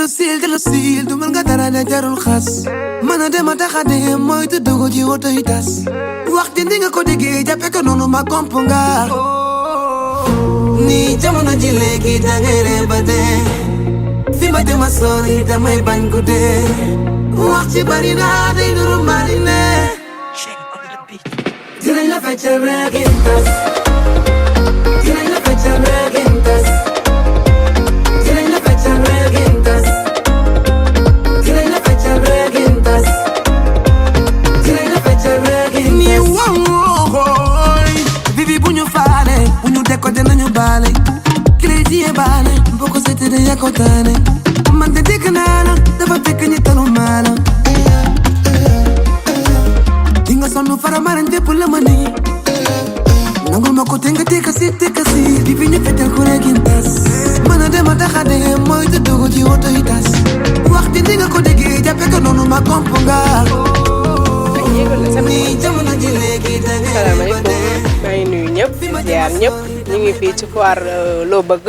delu sil du mën nga dara ne jarul xas mën a dem a taxade mooy te dogo ji woto yi tas wax di nga ko déggee jàppe ko noonu ma komp nga ni jamono ji léegi dangay ree ba dee fi ma jëma sori damay bañ guddee wax ci bari naa day nuru marine dinañ la feccal reegin tas dinañ la feccal reegin tas dinañ la feccal reegin tas dinañ la feccal reegin tas dinañ la feccal reegin ni wooy vivi bu ñu faale bu ñu décoté nañu baale kile jiyee baale boo ko seetee de yaa ko taane man de dégg naa la dafa fekk ñi talu maala di nga sonn fara maran dépp la ma nii nangul ma ko tenga teka si di fi ñu fetal ku reegin tas mën a dem a taxade mooy te dogo ci woto yi tas wax di nga ko déggee jàppe ko noonu ma komp nga ni jamono ji léegi salaamaaleykum maa ngi nuyu ñëpp ziar ñëpp ñu ngi fii ci foire loo bëgg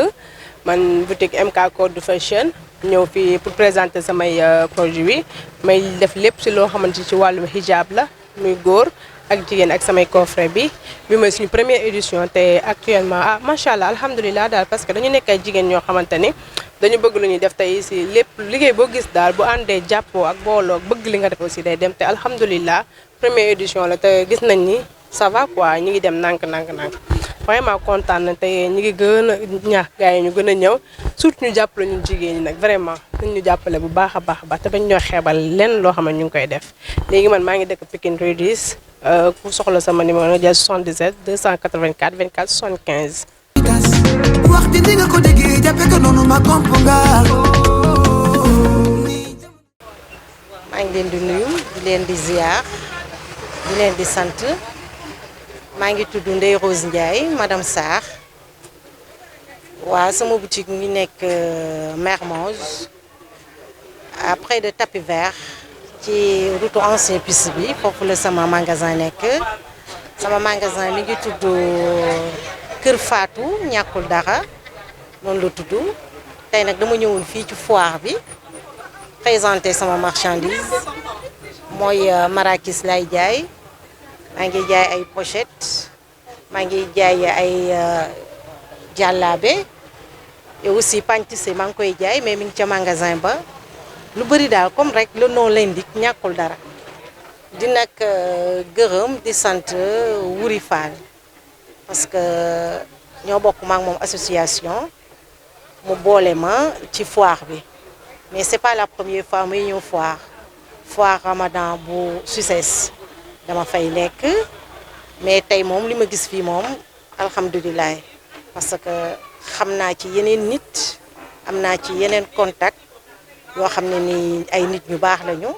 man boutique MK Code Fashion ñëw fii pour présenter samay produits may def lépp ci loo xamante ci wàllum hijab la muy góor ak jigéen ak samay coffret bi mooy suñu première édition te actuellement macha allah alhamdulilah daal parce que dañu nekk ay jigéen ñoo xamante ni dañu bëgg lu ñuy def tey si lépp liggéey boo gis daal bu àndee jàppoo ak booloo bëgg li nga def aussi day dem te alhamdulilah première édition la te gis nañ ni ça va quoi ñi ngi dem nànk vraiment kontaan na te ñi ngi gën a ñaax gars yi ñu gën a ñëw surtout ñu jàppale ñun jigéen ñi nag vraiment nañ ñu jàppale bu baax a baax te bañ ñoo xeebal lenn loo xam ne ñu ngi koy def léegi man maa ngi dëkk Pikine Rue 10 ku soxla sama numéro nga jël 77 284 24 75. wax di nga ko déggee jàppe ko noonu ma komp nga maa ngi leen di nuyu di leen di ziar di leen di sant maa ngi tudd Ndeye Rose Ndiaye madame Sarr waa sama boutique mi ngi nekk Mermoz après de tapis vert ci route ancien piste bi foofu la sama magasin nekk sama magasin mi ngi tudd Kër Fatou ñàkkul dara noonu la tudd tey nag dama ñëwoon fii ci foire bi présenter sama marchandise mooy marakis lay jaay maa ngi jaay ay pochette maa ngi jaay ay jàllaabe et aussi pantissé maa ngi koy jaay mais mi ngi ca magasin ba lu bëri daal comme rek le nom l'indique ñàkkul dara di nag gërëm di sant Wuri Fall parce que ñoo bokk ma ak moom association mu boole ma ci foire bi mais c'est pas la première fois muy ñëw foire Ramadan bu Suisse dama fay nekk mais tey moom li ma gis fii moom alhamdulilah parce que xam naa ci yeneen nit am naa ci yeneen contact yoo xam ne ni ay nit ñu baax lañu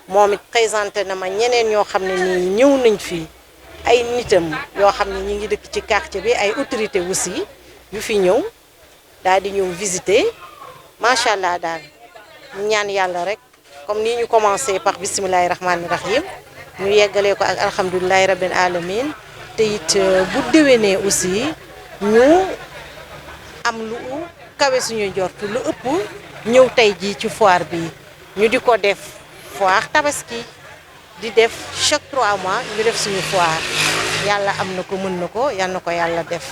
moom it présenté na ma ñeneen ñoo xam ne nii ñëw nañ fii ay nitam yoo xam ne ñi ngi dëkk ci quartier bi ay autorités aussi yu fi ñëw daal di ñëw visiter macha allah daal ñu ñaan yàlla rek comme ni ñu commencé par bisimilahi rahmaani rahim ñu yeggalee ko ak alhamdulilahi rabbil alamin te it bu déwénee aussi ñu am lu kawe suñu jortu lu ëpp ñëw tey jii ci foire bi ñu di ko def foire tabaski di def chaque 3 mois ñu def suñu foire yàlla am na ko mën na ko yal na ko yàlla def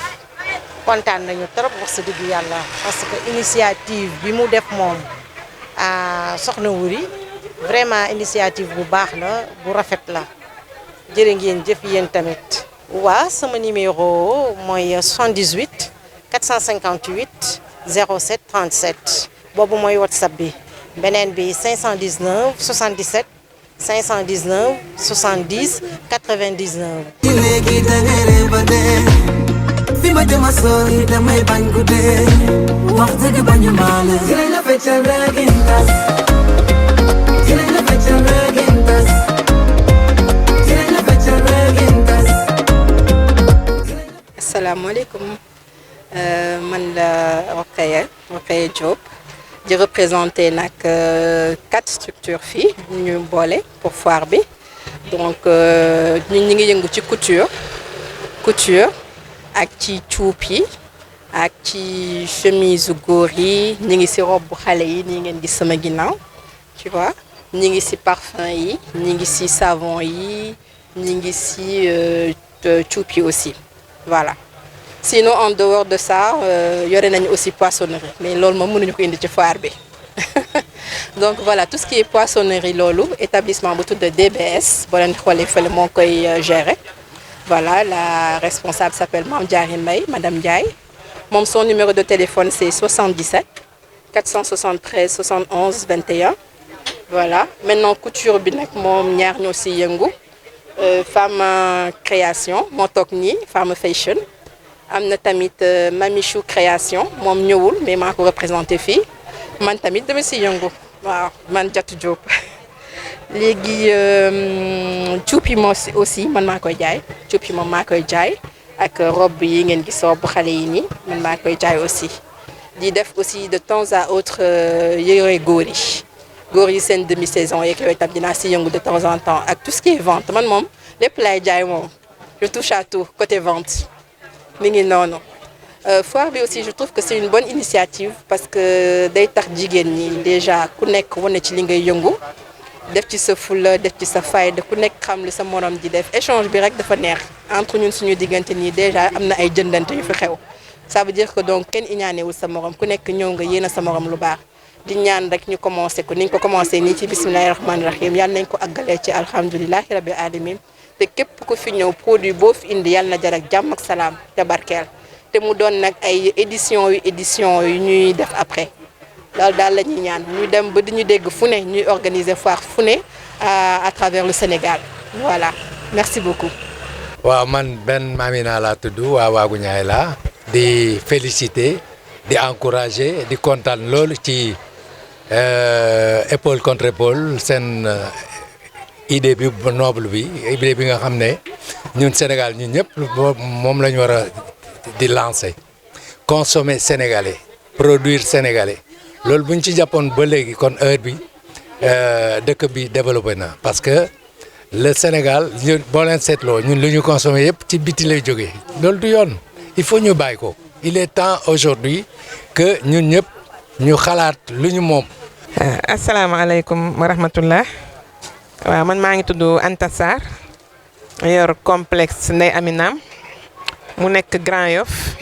kontaan nañu trop wax sa dëgg yàlla parce que initiative bi mu def moom soxna Wuri vraiment initiative bu baax la bu rafet la jërë ngeen jëf yéen tamit. waa sama numéro mooy 78 458 07 37 boobu mooy WhatsApp bi beneen bi 519 77 519 70 99. fi ma jëma sori damay bañ guddee wax dëgg bañu maale dinañ la feccal reegin tas dinañ la feccal reegin tas dinañ la feccal reegin tas. asalaamaaleykum man la Rokhaya Diop di représenter nag 4 structures fii ñu boole pour foire bi donc ñun ñi ngi yëngu ci couture ak ci cuub yi ak ci chemise góor yi ñi ngi ci robe xale yi nii ngeen gis sama ginnaaw tu vois ñi ngi ci parfum yi ñi ngi ci savon yi ñi ngi ci cuub yi aussi voilà. Sinon en dehors de ça yore nañu aussi poissonnerie mais loolu moom mënuñu ko indi ci foire bi donc voilà tout ce qui est poissonnerie loolu établissement bu tudd DBS boo leen xoolee fële moo koy gérer voilà la responsable s'appelle Mame Diarry Mbaye madame Ndiaye moom son numéro de téléphone c'est 77 473 71 21 voilà maintenant couture bi nag moom ñaar ñoo ci yëngu Femme Création moo toog nii Femme Fashion am na tamit Mamichou Création moom ñëwul mais maa ko représenté fii man tamit dama ci yëngu waaw man Diatou Diop léegi cuup yi moo aussi man maa koy jaay cuup yi moom maa koy jaay ak robe yi ngeen gis robe xale yi nii man maa koy jaay aussi di def aussi de temps à autre yooyu góor yi seen demi-saison yeeg yooyu tam dinaa ci yëngu de temps en temps ak tout ce qui est vente man moom lépp laay jaay moom je touche à tout côté vente mi ngi noonu foire bi aussi je trouve que c'est une bonne initiative parce que day tax jigéen ñi déjà ku nekk wane ci li ngay yëngu def ci sa fulla def ci sa fayda ku nekk xam li sa morom di def échange bi rek dafa neex entre ñun suñu diggante nii déjà am na ay jëndante yu fi xew ça veut dire que donc kenn iñaanewul sa morom ku nekk ñëw nga yéene sa morom lu baax di ñaan rek ñu commencé ko niñ ko commencé nii ci bismillahi rahmaani rahim yàlla nañ ko àggalee ci alhamdulilahi rabbil alamin te képp ku fi ñëw produit boo fi indi yàlla na jar ak jàmm ak salaam te barkeel te mu doon nag ay édition yu ñuy def après loolu daal la ñuy ñaan ñu dem ba di ñu dégg fu ne ñuy organiser foire fu ne à travers le Sénégal voilà merci beaucoup. waaw man Ben Mamina laa tudd waa Waagu Ñaay laa di féliciter di encourager di kontaan loolu ci épaule contre épaule seen idée bi noble bi idée bi nga xam ne ñun Sénégal ñun ñëpp moom la ñu war a di lancer consommer sénégalais produire sénégalais loolu bu ñu ci jàppoon ba léegi kon heure bi dëkk bi développé na parce que le Sénégal ñun boo leen seetloo ñun lu ñu consommer yëpp ci biti lay jógee loolu du yoon il faut ñu bàyyi ko il est temps aujourd'hui que ñun ñëpp ñu xalaat lu ñu moom. asalaamaaleykum wa rahmatullah waaw man maa ngi tudd Anta Sarr yor complexe Ndeye Aminam mu nekk Grand Yoff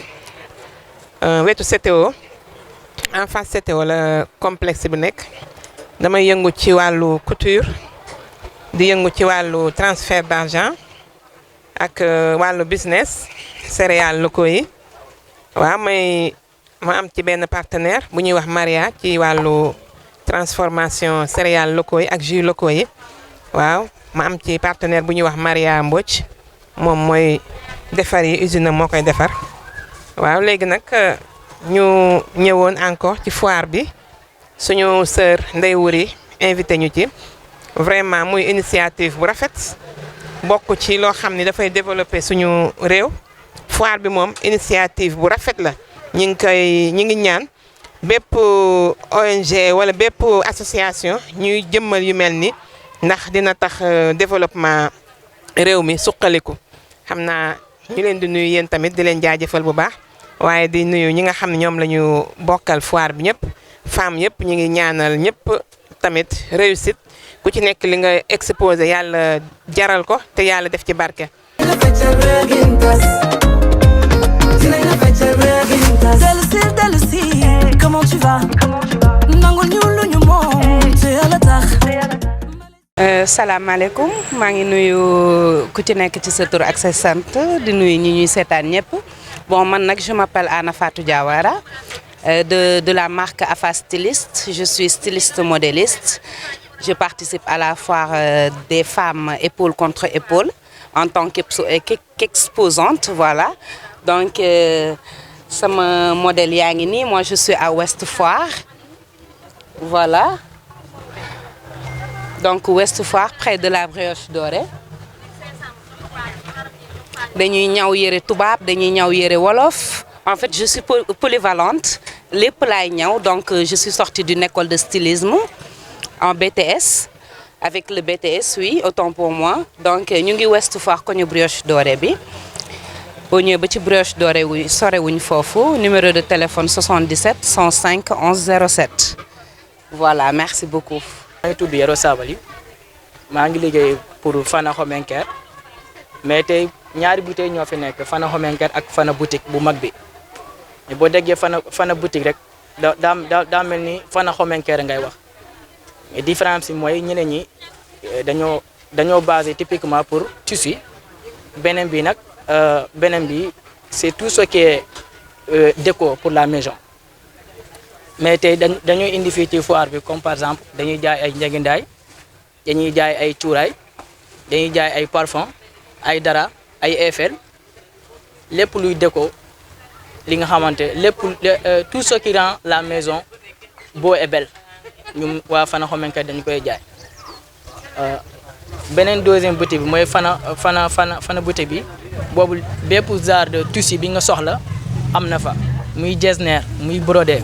wetu CTO en face CTO la complexe bi nekk damay yëngu ci wàllu couture di yëngu ci wàllu transfert d'argent ak wàllu business céréales locaux yi waaw ma am ci benn partenaire bu ñuy wax Maria ci wàllu transformation céréales locaux yi ak jus locaux yi waaw ma am ci partenaire bu ñuy wax Maria Mbodj moom mooy defar yi usine moo koy defar waaw léegi nag ñu ñëwoon encore ci foire bi suñu sœur Ndeye Wuri invité ñu ci vraiment muy initiative bu rafet bokk ci loo xam ni dafay développer suñu réew foire bi moom initiative bu rafet la ñi ngi ñaan bépp ONG wala bépp association ñuy jëmmal yu mel ni ndax dina tax développement réew mi suqaliku xam naa ñu leen di nuyu yéen tamit di leen jaajëfal bu baax waaye di nuyu ñi nga xam ne ñoom la ñu bokkal foire bi ñëpp femmes yëpp ñu ngi ñaanal ñëpp tamit réussite ku ci nekk li nga exposé yàlla jaral ko te yàlla def ci barke. salaamaaleykum maa ngi nuyu ku ci nekk ci sa tur ak sa sant di nuyu ñi ñuy seetaan ñëpp bon man nag je m'appelle Anna Fatou Diawara de la marque Afa Styliste je suis styliste modéliste je participe à la foire des femmes épaule contre épaule en tant qu'exposante voilà donc sama modèle yaa ngi nii moi je suis à Ouest Foire voilà donc Ouest Foire près de la Brioche Dorée dañuy ñaw yére tubaab dañuy ñaw yére wolof en fait je suis polyvalente lépp laay ñaw donc je suis sortie d'une école de stylisme en BTS avec le BTS oui autant pour moi donc ñu ngi Ouest Foire koñu Brioche Dorée bi boo ñëwee ba ci Brioche Dorée wu sorewuñ foofu numéro de téléphone 77 105 11 07 voilà merci beaucoup. maa ngi tudd Yero Sabali maa ngi liggéey pour Fana Homenker mais tey ñaari boutique ñoo fi nekk Fana Homenker ak Fana boutique bu mag bi mais boo déggee Fana boutique rek daa mel ni Fana Homenker ngay wax mais différence bi mooy ñeneen ñi dañoo basé typiquement pour tissu beneen bi nag beneen bi c'est tout ce qui est déco pour la maison mais tey dañuy indi fii ci foire bi comme par exemple dañuy jaay ay njegindaay dañuy jaay ay cuuraay dañuy jaay ay parfum ay dara ay Eiffel lépp luy déco li nga xamante lépp tout ce qui rend la maison beau et belle ñun waa Fana Homenker dañu koy jaay beneen deuxième boutique bi mooy Fana boutique bi boobu bépp genre de tissu bi nga soxla am na fa muy jesner muy brodé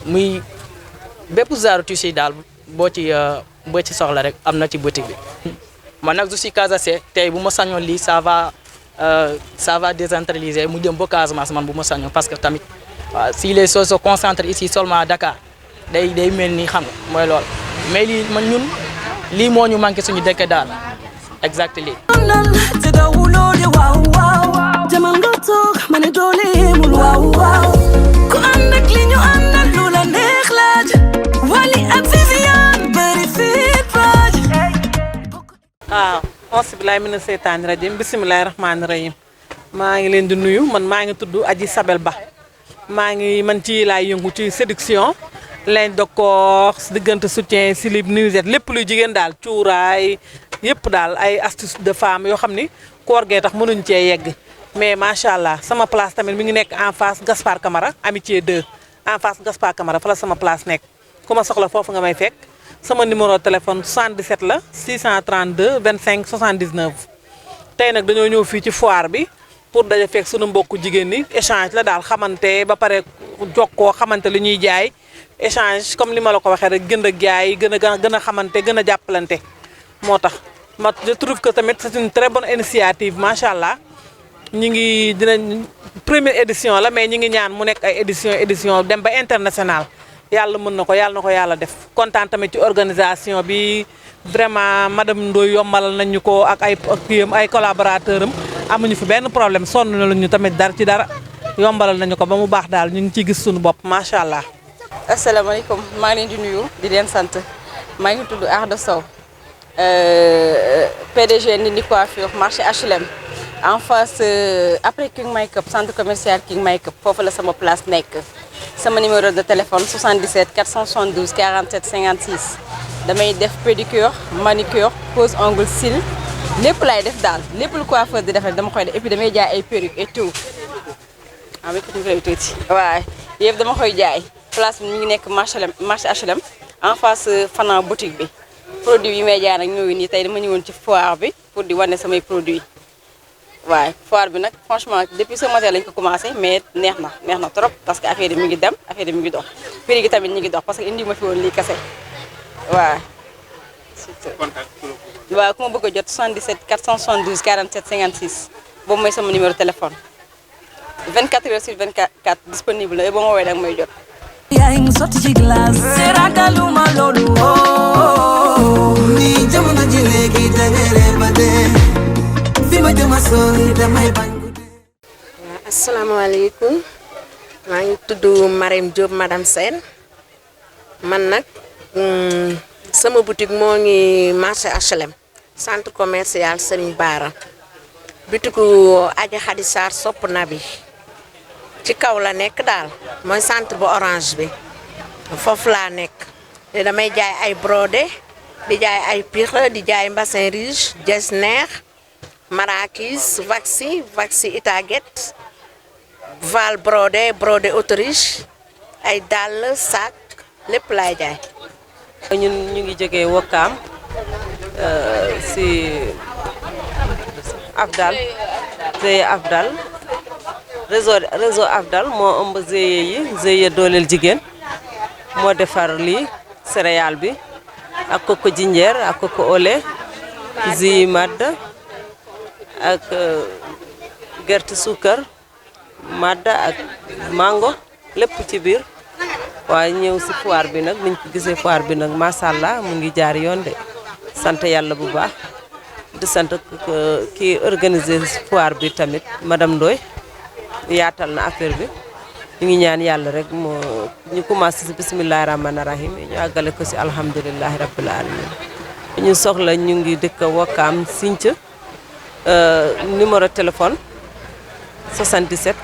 muy bépp genre tissu daal boo ci soxla rek am na ci boutique bi man nag je suis Casace tey bu ma sañoon lii ça va décentraliser mu jëm ba Casamance man bu ma sañoon parce que tamit si les choses se concentrent ici seulement à Dakar day mel ni xam nga mooy lool mais lii man ñun lii moo ñu manqué suñu dëkk daal exact lii. waaw auzu billaahi mina seytaani rajiim bismillaahi rahmaani rahiim maa ngi leen di nuyu maa ngi tudd Adji Sabel Ba man ci laay yëngu ci séduction lañ dokkoor diggante soutien slip nuisette lépp luy jigéen daal cuuraay yëpp daal ay astuce de femme yoo xam ni koor gee tax mënuñ cee yegg mais macha allah sama place tamit mi ngi nekk en face Gaspard Camara amitié 2 en face Gaspard Camara fa la sama place nekk ku ma soxla foofu nga may fekk. sama numéro téléphone 77 la 632 25 79 tey nag dañoo ñëw fii ci foire bi pour daje fekk sunu mbokku jigéen ñi échange la daal xamante ba pare jokkoo xamante li ñuy jaay échange comme ni ma la ko waxee rek gën a jaay gën a xamante gën a jàppalante moo tax je trouve que tamit c'est une très bonne initiative macha allah ñi ngi dinañ première édition la mais ñi ngi ñaan mu nekk ay édition dem ba international yàlla mën na ko yàlla def kontaan tamit ci organisation bi vraiment madame Ndoye yombalal nañ ñu ko ak ay collaborateur am amuñu fi benn problème sonn na ñu tamit ci dara yombalal nañu ko ba mu baax daal ñu ngi ciy gis suñu bopp macha allah. asalaamaaleykum maa ngi leen di nuyu di leen sant maa ngi tudd Ardo Sow PDG Ndindy Coiffure marché HLM en face après King Makeup centre commercial King Makeup foofu la sama place nekk. sama numéro de téléphone 77 472 47 56 damay def pédicure manicure pose ongle cils lépp laay def daal lépp lu coiffeur di def rek dama koy def et puis damay jaay ay perruques et tout ah oui ñu koy tuuti waaw yëpp dama koy jaay place bi mi ngi nekk marché HLM en face Fana boutique bi produit yi may jaay nag ñooyu nii tey dama ñëwoon ci foire bi pour di wane samay produits waaye foire bi nag franchement depuis ce matin lañ ko commencé mais neex na trop parce que affaire yi mi ngi dem affaire yi mi ngi dox prix gi tamit ñi ngi dox parce que indi ma fi woon lii kese waaw. waaw ku ma bëgg a jot 77 472 47 56 boobu mooy sama numéro téléphone 24 heures sur 24 disponible la ba ma woowee nag may jot. yaa ngi sotti ci glace. seragaluma loolu. ni jamono ji léegi dangay ba dee. asalaamaaleykum maa ngi tudd Marème Diop madame Sène man nag sama boutique moo ngi marché HLM centre commercial Serigne Bara bitiku Adja Khady Sarr sopp na bi ci kaw la nekk daal mooy centre bu orange bi foofu laa nekk te damay jaay ay brodé di jaay ay pire di jaay mbassin riche jesner marakis waxi itaguette val brodé autriche ay dàll sac lépp laay jaay. ñun ñu ngi jógee Wakaam si Afdal GIE Afdal réseau Afdal moo ëmb GIE dooleel jigéen moo defar lii céréale bi ak coco jinjeer ak coco olé zi madd ak gerte suukar madda ak mango lépp ci biir waaye ñëw si foire bi nag niñ ko gisee foire bi nag macha allah mu ngi jaar yoon de sant yàlla bu baax di sant kii organiser foire bi tamit madame Ndoye yaatal na affaire bi ñu ngi ñaan yàlla rek ñu commencé si bisimilahi rahmaani rahim ñu àggale ko si alhamdulilahi rabbil alamin ñu soxla ñu ngi dëkk Wakaam Sinthiou numéro téléphone 77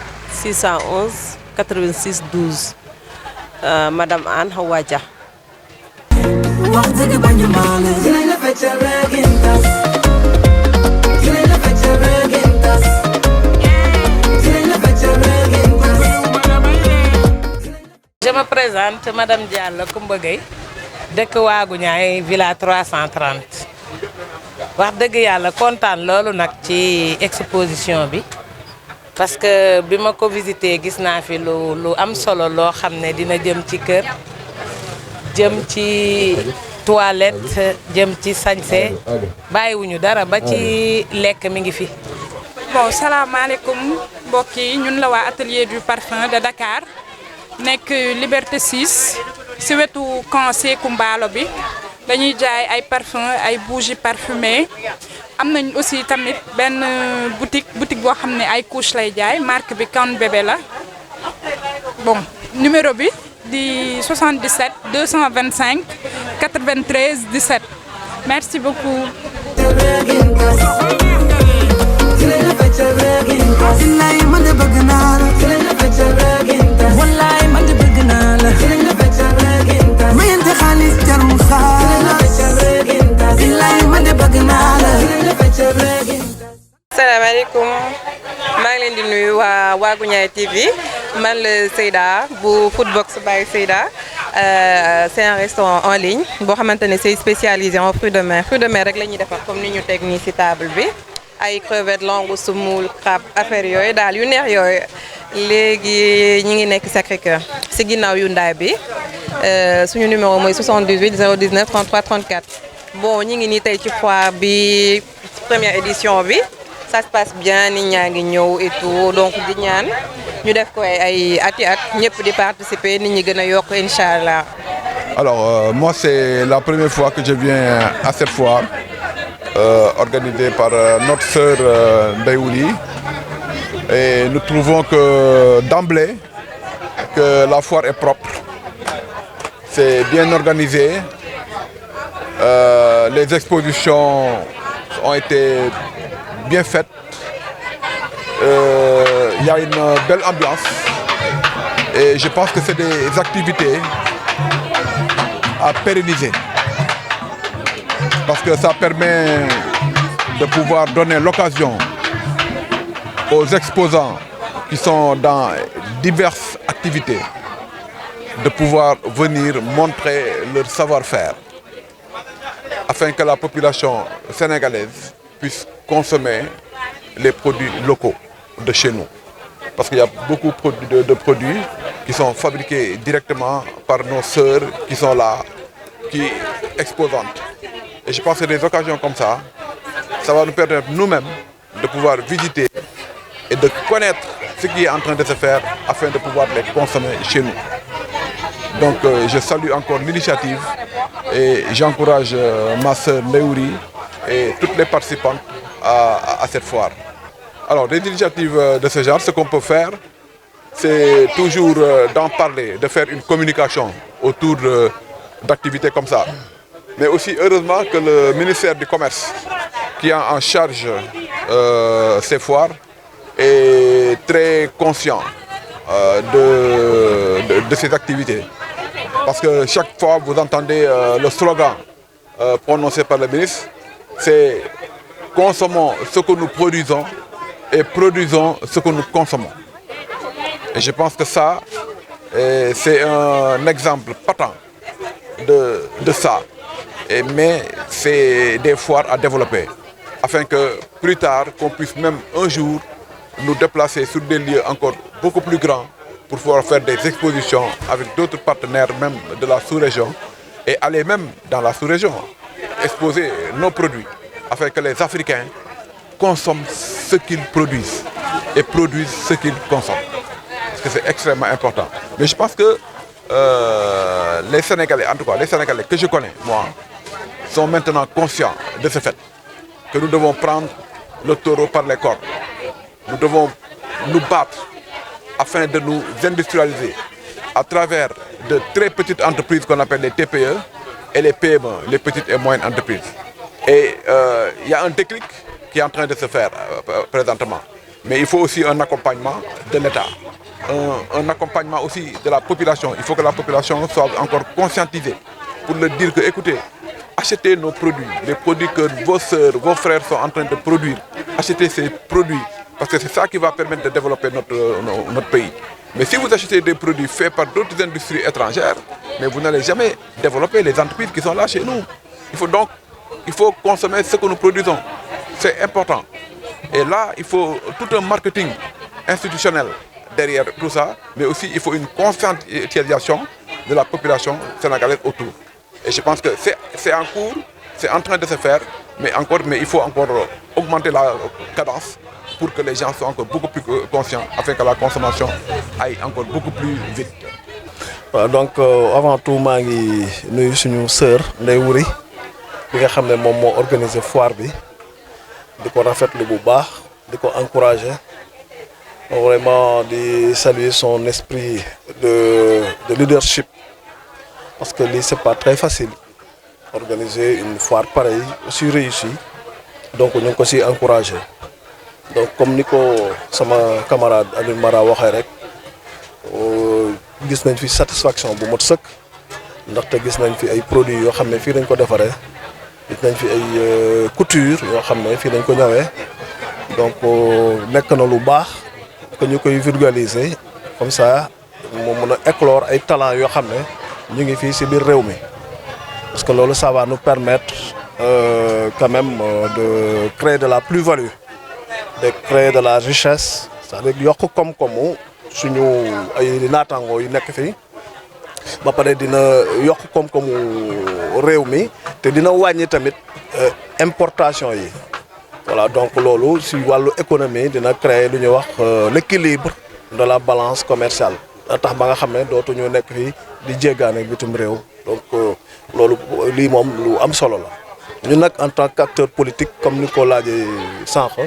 611 86 12 madame Anne Hawa Dia. wax dëgg bañu maale dinañ la feccal reggae tas dinañ la feccal reggae tas dinañ la feccal reggae tas. Je me présente madame Diallo Coumba Gueye dëkk Waagu Ñaay villa 330 wax dëgg yàlla kontaan loolu nag ci exposition bi parce que bi ma ko visité gis naa fi lu am solo loo xam ne dina jëm ci kër jëm ci toilette jëm ci sañse bàyyiwuñu dara ba ci lekk mi ngi fi. bon salaamaaleykum mbokk yi ñun la waa atelier du parfum de Dakar nekk Liberté 6 si wetu camp Sékou Mballo bi dañuy jaay ay parfum ay bougies parfumées am nañ aussi tamit benn boutique boo xam ne ay couche lay jaay marque bi Kan Bébé la bon numéro bi di 77 225 93 17 merci beaucoup. Wallaay man de bëgg naa la wallaay man de bëgg naa la mayante xaalis jar mu xaalis wallaay man de bëgg naa la. Asalaamaaleykum maa ngi leen di nuyu waa Waagu Ñaay TV man la Seyda bu Foodbox by Seyda c'est un restaurant en ligne boo xamante ne c'est spécialisé en fruits de mer rek la ñuy defar comme ni ñu teg nii ci table bi ay crevettes langouste semoule crabe affaire yooyu daal yu neex yooyu léegi ñi ngi nekk Sacré-Cœur ci ginnaaw yu ndaay bi suñu numéro mooy 78 019 33 34 bon ñi ngi nii tey ci foire bi première édition bi ça se passe bien nit ñaa ngi ñëw et tout donc di ñaan ñu def ko ay ati at ñëpp di participer nit ñi gën a yokk incha allah. Alors moi c'est la première fois que je viens à cette foire organisée par notre sœur Ndeye Wuli et nous trouvons que d'emblée que la foire est propre, c'est bien organisé, les expositions ont été bien faites, il y a une belle ambiance et je pense que c'est des activités à pérenniser parce que ça permet de pouvoir donner l'occasion aux exposants qui sont dans diverses activités de pouvoir venir montrer leur savoir-faire afin que la population sénégalaise puisse consommer les produits locaux de chez nous. Parce qu'il y a beaucoup de produits qui sont fabriqués directement par nos sœurs qui sont là, qui exposantes. Et je pense que des occasions comme ça, ça va nous permettre nous-mêmes de pouvoir visiter et de connaître ce qui est en train de se faire afin de pouvoir les consommer chez nous. Donc je salue encore l'initiative et j'encourage ma sœur Ndeye et toutes les participantes à cette foire. Alors des initiatives de ce genre, ce qu'on peut faire, c'est toujours d'en parler, de faire une communication autour d'activités comme ça. Mais aussi heureusement que le ministère du Commerce, qui a en charge ces foires, est très conscient de ces activités. Parce que chaque fois vous entendez le slogan prononcé par le ministre, c'est « Consommons ce que nous produisons et produisons ce que nous consommons ». Et je pense que ça, c'est un exemple patent de ça. Mais c'est des foires à développer, afin que plus tard, qu'on puisse même un jour nous déplacer sur des lieux encore beaucoup plus grands pour pouvoir faire des expositions avec d'autres partenaires même de la sous-région et aller même dans la sous-région, exposer nos produits, afin que les Africains consomment ce qu'ils produisent. et produisent ce qu'ils consomment. Parce que c'est extrêmement important. Mais je pense que les Sénégalais, en tout cas les Sénégalais que je connais, moi, sont maintenant conscients de ce fait, que nous devons prendre le taureau par les cornes. Nous devons nous battre afin de nous industrialiser à travers de très petites entreprises qu'on appelle les TPE et les PME, les petites et moyennes entreprises. Et il y a un déclic qui est en train de se faire présentement. Mais il faut aussi un accompagnement de l'État, un accompagnement aussi de la population. Il faut que la population soit encore conscientisée pour leur dire que, écoutez, achetez nos produits, les produits que vos sœurs, vos frères sont en train de produire. Achetez ces produits, parce que c'est ça qui va permettre de développer notre pays. Mais si vous achetez des produits faits par d'autres industries étrangères, mais vous n'allez jamais développer les entreprises qui sont là chez nous. Il faut consommer ce que nous produisons. C'est important. Et là, il faut tout un marketing institutionnel derrière tout ça, mais aussi il faut une conscientisation de la population sénégalaise autour. Et je pense que c'est en cours, c'est en train de se faire, mais il faut encore augmenter la cadence pour que les gens soient encore beaucoup plus conscients, afin que la consommation aille encore beaucoup plus vite. Donc avant tout, je suis nuyu suñu sœur Ndeye Wuri bi nga xam ne moom moo organisé foire bi di ko rafetlu bu baax di ko encourager vraiment di saluer son esprit de leadership parce que lii c'est pas très facile organiser une foire pareille aussi réussie donc ñu ngi ko si encourager donc comme ni ko sama camarade Alioune Mara waxee rek gis nañ fi satisfaction bu mot sëkk ndaxte gis nañ fi ay produits yoo xam ne fii dañ ko defaree gis nañ fi ay couture yoo xam ne fii dañ ko ñawee donc nekk na lu baax que ñu koy vulgariser comme ça mu mun a éclore ay talents yoo xam ne ñu ngi fii si biir réew mi parce que loolu ça va nous permettre quand même de créer de la plus-value de créer de la richesse c'est-à-dire yokk koom-koomu suñu ay naataangoo yu nekk fii ba pare dina yokk koom-koomu réew mi te dina wàññi tamit importation yi voilà donc loolu si wàllu économie dina créer lu ñuy wax l'équilibre de la balance commerciale tax ba nga xam ne dootuñu nekk fii di jéggaane bitim réew donc loolu lii moom lu am solo la ñun nag en tant qu'acteur politique comme ni ko laajee sànq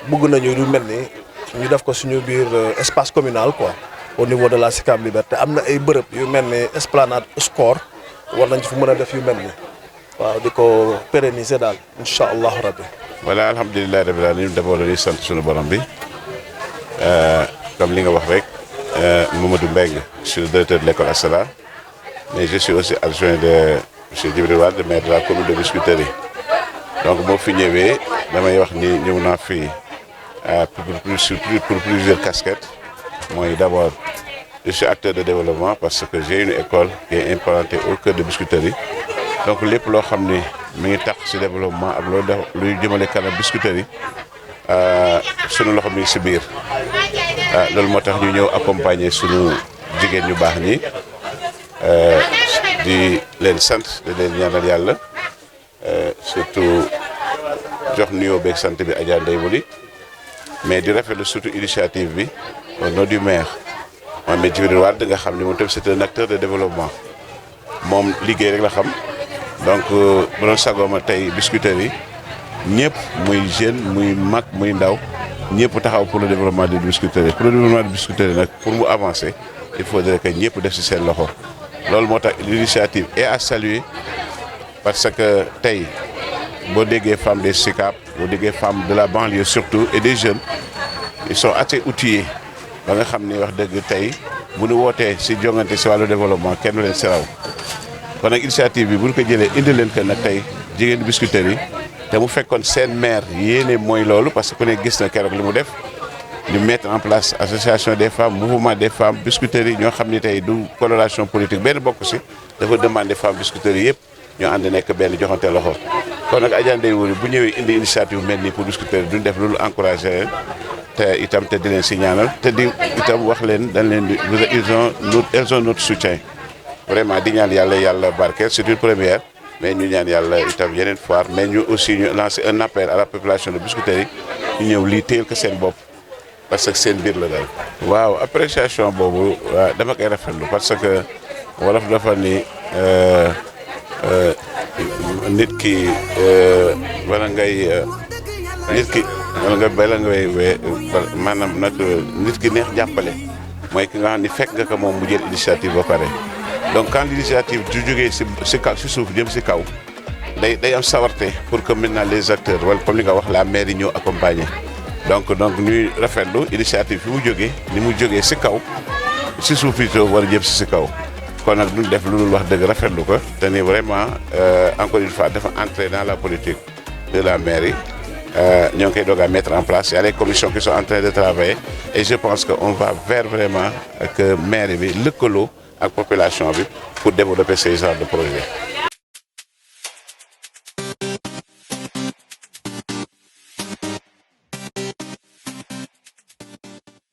bëgg nañu lu mel ni ñu def ko suñu biir espace communal quoi au niveau de la Sicap Liberté am na ay bërëb yu mel ni esplanade Score war nañ fu mën a def yu mel ni waaw di ko pérenniser daal incha allahu rabbi. voilà alhamdulilah rabbil alamin d'abord dañuy sant suñu borom bi comme li nga wax rek Mamadou Mbengue je suis le directeur de l'école Assalam mais je suis aussi adjoint de monsieur Djibril Wade maire de la commune de Biscuiterie donc moo fi ñëwee damay wax ni ñëw naa fii pour plusieurs casquettes. Moi, d'abord, je suis acteur de développement parce que j'ai une école qui est implantée au cœur de Biscuiterie. Donc, les plans qui sont le développement, les Biscuiterie, sunu loxo mi ci biir loolu moo tax ñu ñëw accompagner sunu jigéen ñu baax ñi di leen sant di leen ñaanal yàlla surtout jox nuyoo beeg sant bi Adja Ndeye Wuri mais di rafetlu surtout initiative bi au nom du maire Mohamed Djibril Wade nga xam ne moom tamit c'est un acteur de développement moom liggéey rek la xam donc bu doon sagooma tey Biscuiterie ñëpp muy jeune muy mag muy ndaw ñëpp taxaw pour le développement de Biscuiterie pour le développement de Biscuiterie nag pour mu avancer il faudrait que ñëpp def ci seen loxo loolu moo tax l'initiative est à saluer parce que tey boo déggee femmes des Sicap boo déggee femmes de la banlieue surtout et des jeunes ils sont assez outillés ba nga xam ni wax dëgg tey bu ñu wootee ci jongante ci wàllu développement kenn du leen ci raw kon nag initiative bi bu ñu ko jëlee indi leen que nag tey jigéen Biscuiterie te mu fekkoon seen maire yéene mooy loolu parce que ku ne gis na keroog li mu def ñu mettre en place association des femmes mouvement des femmes Biscuiterie ñoo xam ni tey du coloration politique benn bokk ci dafa demander femmes Biscuiterie yëpp ñoo ànd nekk benn joxante loxo kon nag Adja Ndeye Wuri bu ñëwee indi initiative mel nii pour Biscuiterie duñ def loolu encourager leen te itam te di leen si ñaanal te di itam wax leen dañ leen di ils ont notre soutien vraiment di ñaan yàlla barkeel c'est une première mais ñu ñaan yàlla itam yeneen foire mais ñu aussi ñu lancer un appel à la population de Biscuiterie ñu ñëw lii téel ko seen bopp parce que seen biir la daal. waaw appréciation boobu dama koy rafetlu parce que wolof dafa ni nit ki wala ngay maanaam nag nit ki neex jàppale mooy ki nga xam ni fekk nga ko moom mu jël initiative ba pare donc quand l'initiative ju jógee si kaw si suuf jëm si kaw day am sawarte pour que maintenant les acteurs wala comme li nga wax la mairie ñëw accompagner donc ñuy rafetlu initiative fi mu jógee ni mu jógee si kaw si suuf itoo war a jëm si kaw kon nag duñ def lu dul wax dëgg rafetlu ko te ni vraiment encore une fois dafa entrer dans la politique de la mairie ñoo ngi koy doog a mettre en place. Il y a les commissions qui sont en train de travailler et je pense que on va vers vraiment que mairie bi lëkkaloo ak population bi pour développer ces genres de projets.